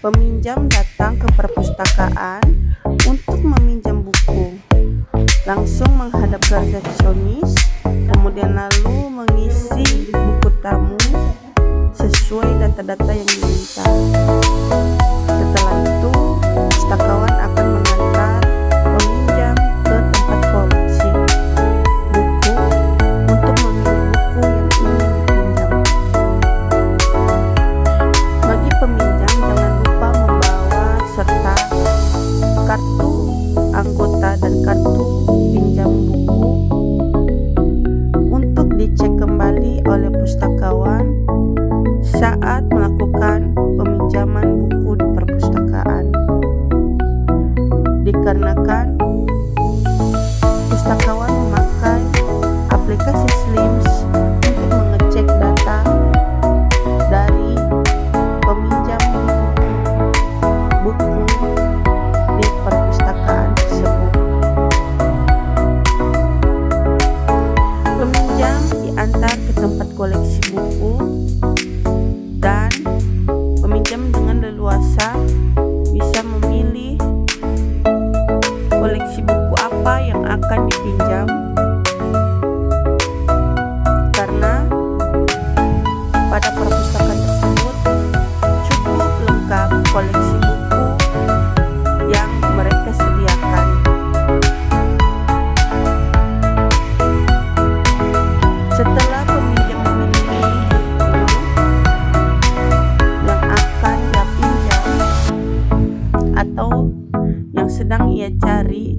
Peminjam datang ke perpustakaan untuk meminjam buku, langsung menghadap ke resepsionis, kemudian lalu mengisi buku tamu sesuai data-data yang diminta. Setelah itu, pustakawan akan mengantar peminjam ke tempat koleksi buku untuk memilih buku yang ingin dipinjam. Bagi peminjam, jangan lupa membawa serta kartu anggota dan kartu pinjam buku untuk dicek kembali oleh pustakawan saat melakukan peminjaman buku di perpustakaan. Dikarenakan pustakawan memakai aplikasi Slims untuk mengecek data dari peminjam buku di perpustakaan tersebut. Peminjam diantar ke tempat koleksi buku dan peminjam dengan leluasa bisa memilih koleksi buku apa yang akan dipinjam, karena pada perpustakaan tersebut cukup lengkap koleksi buku yang mereka sediakan. Setelah peminjam memilih buku yang akan dia pinjam atau yang sedang ia cari,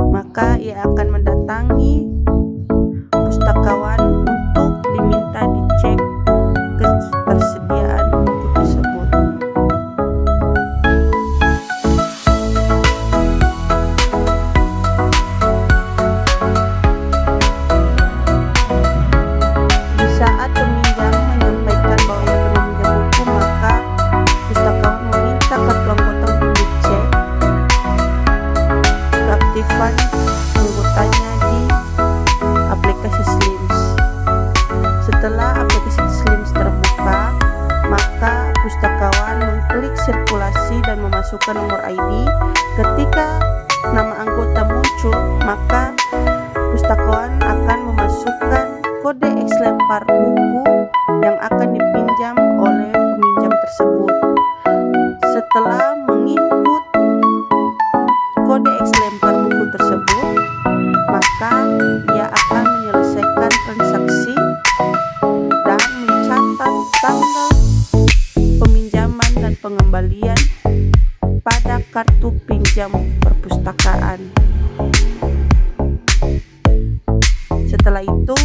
maka ia akan mendatangi pustakawan untuk diminta dicek ketersediaan buku tersebut. Di saat peminjam menyampaikan bahwa ia akan meminjam buku, maka pustakawan meminta kartu anggota untuk dicek keaktifan anggotanya di aplikasi Slims. Setelah aplikasi Slims terbuka, maka pustakawan mengklik sirkulasi dan memasukkan nomor ID. Ketika nama anggota muncul, maka pustakawan akan memasukkan kode X lempar buku yang akan dipinjam oleh peminjam tersebut. Setelah menginput kode X lempar buku tersebut, maka ia akan menyelesaikan transaksi dan mencatat tanggal peminjaman dan pengembalian pada kartu pinjam perpustakaan. Setelah itu,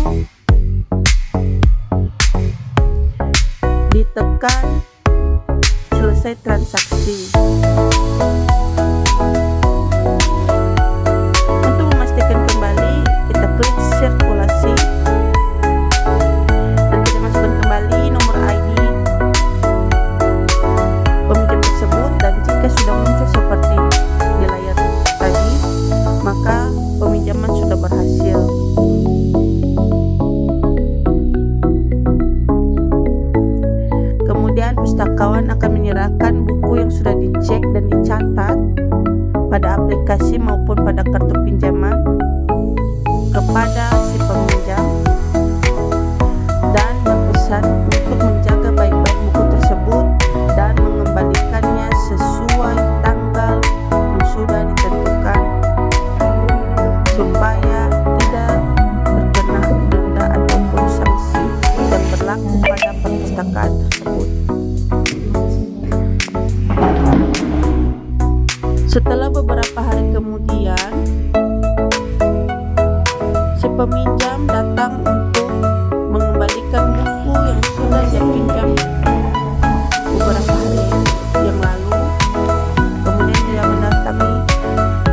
ditekan selesai transaksi. Untuk memastikan kembali, kita klik sirkulasi dan kita masukkan kembali nomor ID peminjam tersebut, dan jika sudah muncul seperti di layar tadi, maka peminjaman sudah berhasil. Kemudian pustakawan akan menyerahkan buku yang sudah dicek dan dicatat pada aplikasi maupun pada kartu pinjaman kepada si peminjam dan berpesan untuk menjaga baik-baik buku tersebut dan mengembalikannya sesuai tanggal yang sudah ditentukan supaya tidak terkena denda ataupun sanksi yang berlaku pada perpustakaan tersebut. Setelah beberapa hari kemudian, si peminjam datang untuk mengembalikan buku yang sudah dia pinjam beberapa hari yang lalu. Kemudian dia mendatangi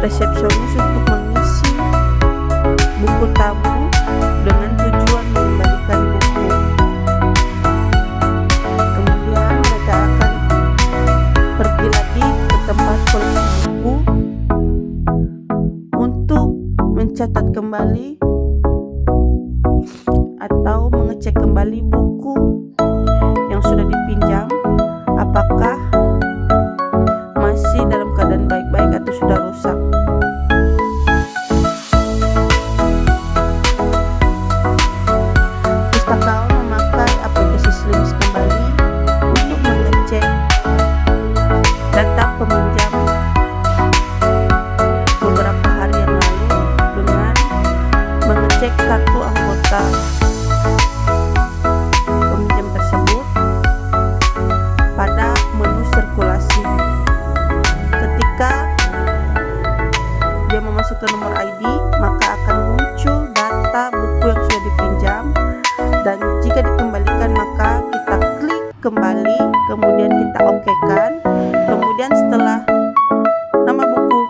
resepsionis untuk mengisi buku tamu dengan tujuan mengembalikan buku. Kemudian mereka akan pergi lagi ke tempat koleksi buku untuk mencatat kembali atau mengecek kembali buku yang sudah dipinjam apakah masih dalam keadaan baik-baik atau sudah rusak. Pustakawan memakai aplikasi Slims kembali untuk mengecek data peminjam beberapa hari yang lalu dengan mengecek kartu anggota peminjam tersebut pada menu sirkulasi. Ketika dia memasukkan nomor ID, maka akan muncul data buku yang sudah dipinjam, dan jika dikembalikan maka kita klik kembali, kemudian kita okekan. Kemudian setelah nama buku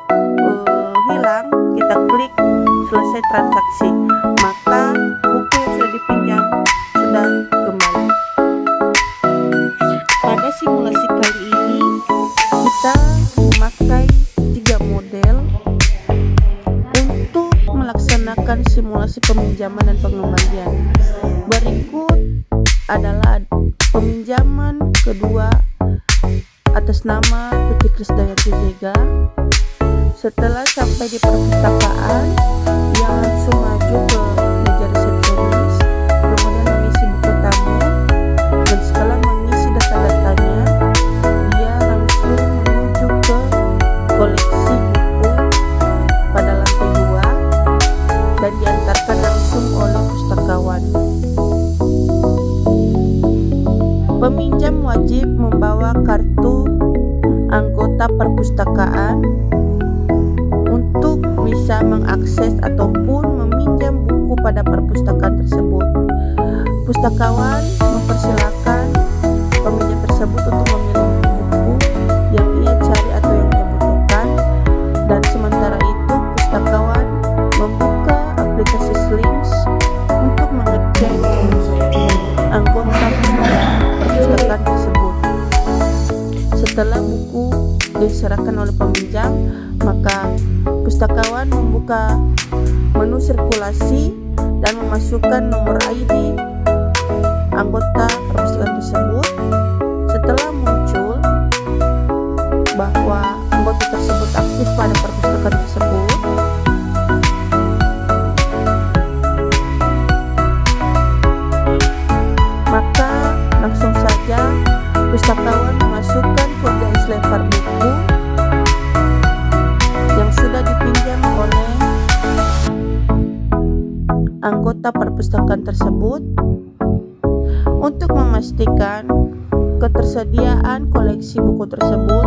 hilang, kita klik selesai transaksi, maka buku yang sudah dipinjam sudah kembali. Pada simulasi kali ini kita memakai 3 model untuk melaksanakan simulasi peminjaman dan pengembalian. Berikut adalah peminjaman kedua atas nama Tuti Krisdayanti Zega. Setelah sampai di perpustakaan, ia langsung maju ke meja resepsionis, kemudian mengisi buku tamu, dan setelah mengisi data-datanya, dia langsung menuju ke koleksi buku pada lantai 2 dan diantarkan langsung oleh pustakawan. Peminjam wajib membawa kartu anggota perpustakaan untuk bisa mengakses ataupun meminjam buku pada perpustakaan tersebut. Pustakawan mempersilakan peminjam tersebut untuk memilih buku yang ia cari atau yang ia butuhkan, dan sementara itu pustakawan membuka aplikasi Slims untuk mengecek anggota perpustakaan tersebut. Setelah buku diserahkan oleh peminjam, maka pustakawan membuka menu sirkulasi dan memasukkan nomor ID anggota perpustakaan tersebut. Setelah muncul bahwa anggota tersebut aktif pada perpustakaan tersebut, maka langsung saja pustakawan memasukkan kode islevar buku yang sudah dipinjam oleh anggota perpustakaan tersebut untuk memastikan ketersediaan koleksi buku tersebut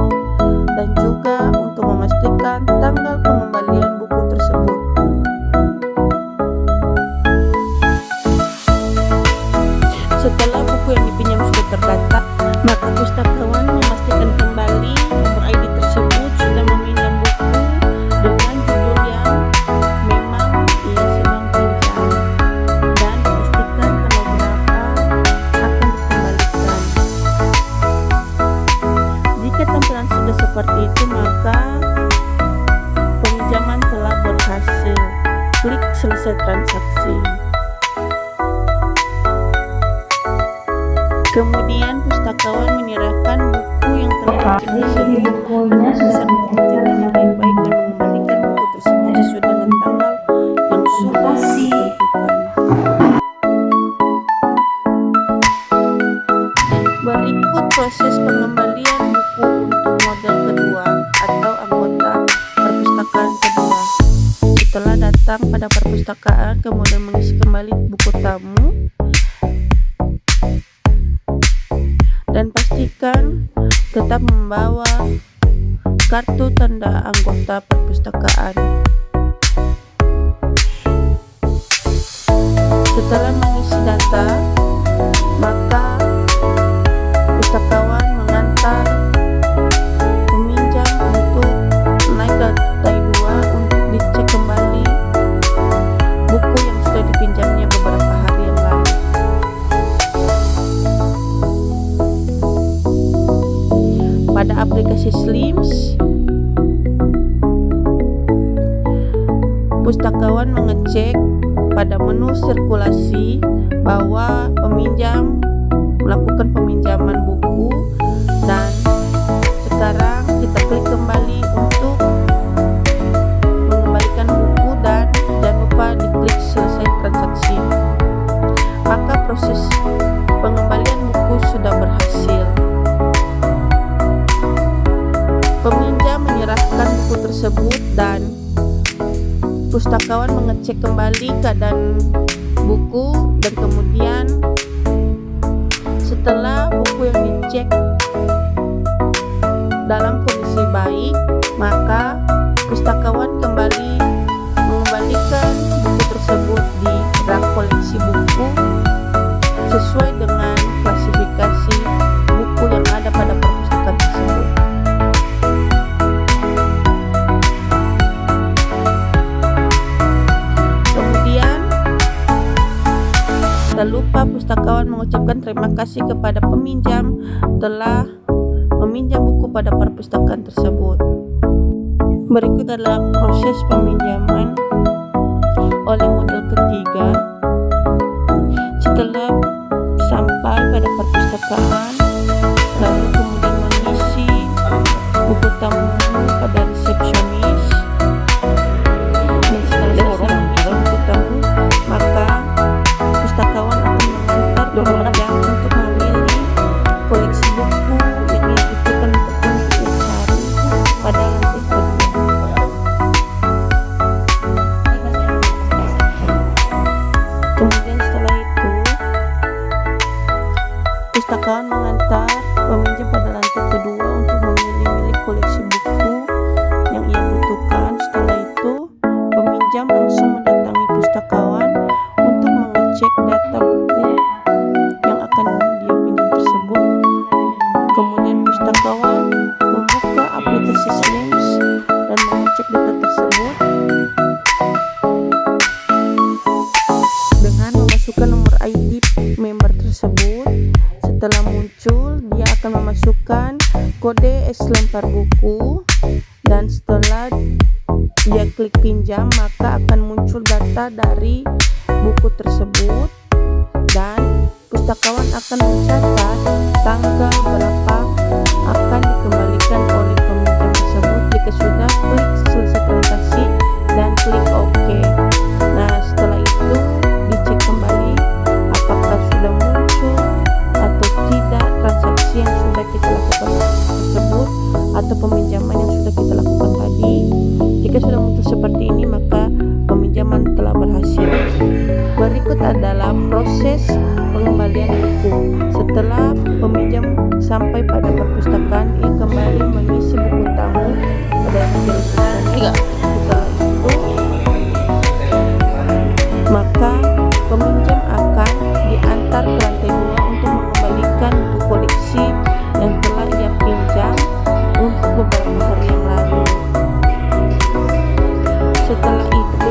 dan juga untuk memastikan tanggal pengembalian buku tersebut. Setelah buku yang dipinjam sudah terdata, maka pustakawan memastikan kembali nomor ID tersebut sudah meminjam buku dengan judul yang memang ia sedang pinjam, dan pastikan tanggal berapa akan dikembalikan. Jika tampilan sudah seperti itu, maka peminjaman telah berhasil. Klik selesai transaksi. Kemudian pustakawan menyerahkan buku yang telah dipinjam tersebut dan bisa menjalannya baik-baik dan mengembalikan buku tersebut sesuai dengan tanggal yang sudah ditentukan. Berikut proses pengembalian buku untuk model kedua atau anggota perpustakaan kedua. Setelah datang pada perpustakaan, kemudian mengisi kembali buku tamu, dan pastikan tetap membawa kartu tanda anggota perpustakaan. Setelah mengisi data, maka pustakawan mengantar peminjam untuk naik ke lantai 2 untuk dicek kembali buku yang sudah dipinjamnya beberapa hari yang lalu. Pada aplikasi Slims, pustakawan mengecek pada menu sirkulasi bahwa peminjam melakukan peminjaman buku dan tersebut, dan pustakawan mengecek kembali keadaan buku, dan kemudian setelah buku yang dicek dalam kondisi baik, maka pustakawan kembali mengembalikan buku tersebut di rak koleksi buku sesuai dengan klasifikasi buku yang ada pada perpustakaan tersebut. Kemudian, tak lupa pustakawan mengucapkan terima kasih kepada peminjam telah meminjam buku pada perpustakaan tersebut. Berikut adalah proses peminjaman oleh model ketiga. Setelah sampai pada perpustakaan, lalu kemudian mengisi buku tamu pada resepsionis. Dan setelah selesai mengisi buku tamu, maka pustakawan akan mengantar peminjam untuk memilih koleksi buku yang dibutuhkan untuk mencari pada lantai kedua. Kemudian setelah itu, pustakawan mengantar peminjam pada lantai kedua untuk memilih koleksi buku yang ia butuhkan. Setelah itu, peminjam langsung mendatangi pustakawan untuk mengecek data buku yang akan dia pinjam tersebut. Kemudian pustakawan membuka aplikasi Slims dan mengecek data tersebut dengan memasukkan nomor ID member tersebut. Setelah muncul, dia akan memasukkan kode lempar buku, dan setelah dia klik pinjam, maka akan muncul data dari buku tersebut, dan pustakawan akan mencatat tanggal berapa akan dikembalikan oleh peminjam tersebut jika sudah klik selesai transaksi dan klik OK. Nah, setelah itu dicek kembali apakah sudah muncul atau tidak transaksi yang sudah kita lakukan tersebut atau peminjaman yang sudah kita lakukan tadi. Jika sudah muncul seperti ini, maka peminjaman telah berhasil. Berikut adalah proses pengembalian buku. Setelah peminjam sampai pada perpustakaan, ia kembali mengisi buku tamu pada resepsionis. Setelah itu, maka peminjam akan diantar ke lantai 2 untuk mengembalikan buku koleksi yang telah ia pinjam untuk beberapa hari yang lalu. Setelah itu,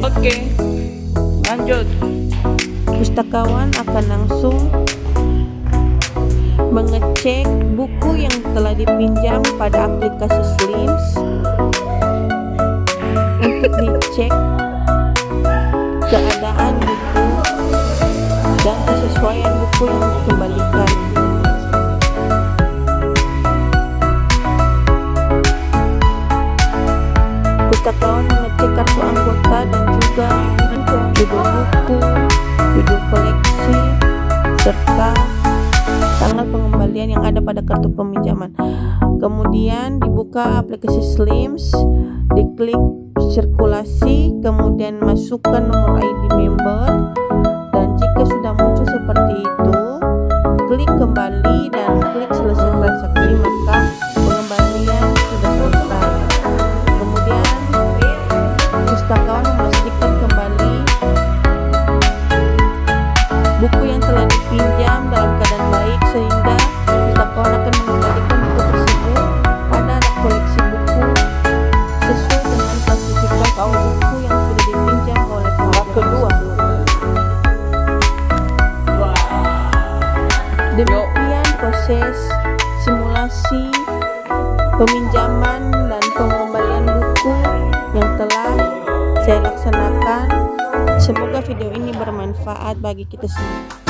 Oke, lanjut. pustakawan akan langsung mengecek buku yang telah dipinjam pada aplikasi Slims untuk dicek keadaan buku dan kesesuaian buku yang dikembalikan. Pustakawan mengecek kartu anggota dan juga judul buku, judul koleksi, serta tanggal pengembalian yang ada pada kartu peminjaman. Kemudian dibuka aplikasi Slims, diklik sirkulasi, kemudian masukkan nomor ID member, dan jika sudah muncul seperti itu, klik kembali dan klik selesai transaksi, maka pengembalian sudah selesai. Kemudian pustakawan memastikan kembali buku yang telah dipinjam dalam keadaan baik, sehingga pustakawan akan mengembalikan buku tersebut pada rak koleksi buku sesuai dengan klasifikasi buku yang sudah dipinjam oleh pihak kedua. Demikian proses simulasi peminjaman dan pengembalian buku yang telah saya laksanakan. Semoga video ini bermanfaat bagi kita semua.